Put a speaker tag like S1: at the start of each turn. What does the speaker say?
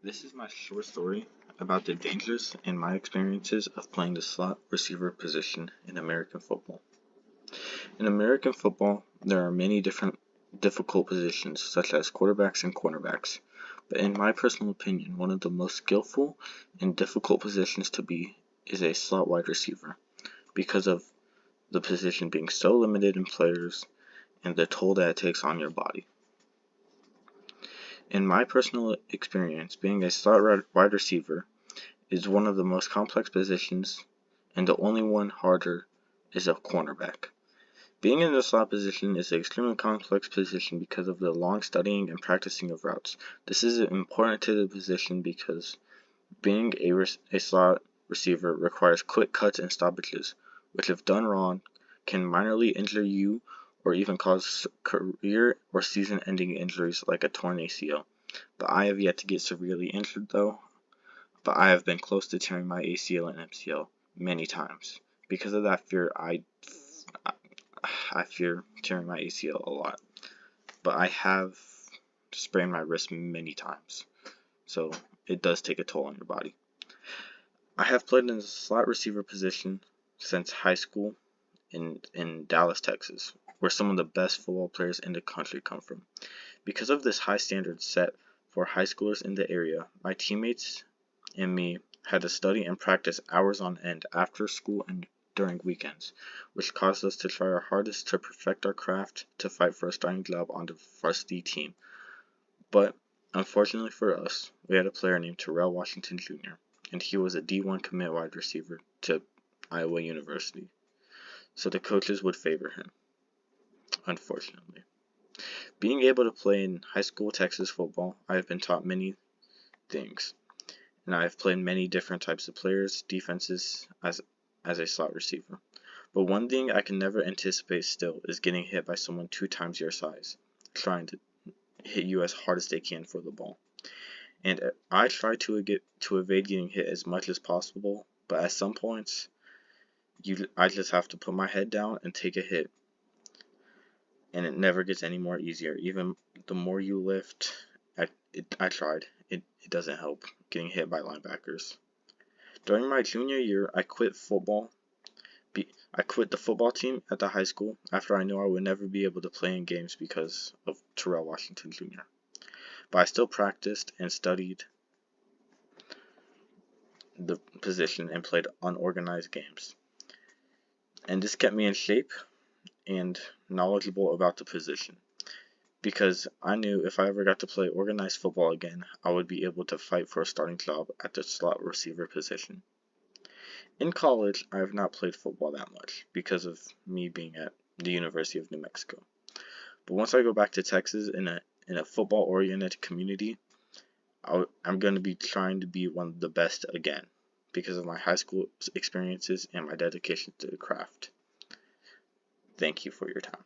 S1: This is my short story about the dangers and my experiences of playing the slot receiver position in American football. In American football, there are many different difficult positions such as quarterbacks and cornerbacks, but in my personal opinion, one of the most skillful and difficult positions to be is a slot wide receiver because of the position being so limited in players and the toll that it takes on your body. In my personal experience, being a slot wide receiver is one of the most complex positions, and the only one harder is a cornerback. Being in the slot position is an extremely complex position because of the long studying and practicing of routes. This is important to the position because being a slot receiver requires quick cuts and stoppages, which if done wrong can minorly injure you or even cause career or season-ending injuries like a torn ACL. But I have yet to get severely injured though, but I have been close to tearing my ACL and MCL many times. Because of that fear, I fear tearing my ACL a lot. But I have sprained my wrist many times, so it does take a toll on your body. I have played in the slot receiver position since high school in Dallas, Texas, where some of the best football players in the country come from. Because of this high standard set for high schoolers in the area, my teammates and me had to study and practice hours on end after school and during weekends, which caused us to try our hardest to perfect our craft to fight for a starting job on the varsity team. But unfortunately for us, we had a player named Terrell Washington Jr., and he was a D1 commit wide receiver to Iowa University, so the coaches would favor him, unfortunately. Being able to play in high school Texas football, I have been taught many things, and I have played many different types of players, defenses as a slot receiver. But one thing I can never anticipate still is getting hit by someone 2 times your size, trying to hit you as hard as they can for the ball. And I try to evade getting hit as much as possible, but at some points, I just have to put my head down and take a hit, and it never gets any more easier. Even the more you lift, I tried. It doesn't help getting hit by linebackers. During my junior year, I quit football. I quit the football team at the high school after I knew I would never be able to play in games because of Terrell Washington Jr. But I still practiced and studied the position and played unorganized games. And this kept me in shape and knowledgeable about the position, because I knew if I ever got to play organized football again, I would be able to fight for a starting job at the slot receiver position. In college, I have not played football that much because of me being at the University of New Mexico. But once I go back to Texas in a football-oriented community, I'm going to be trying to be one of the best again because of my high school experiences and my dedication to the craft. Thank you for your time.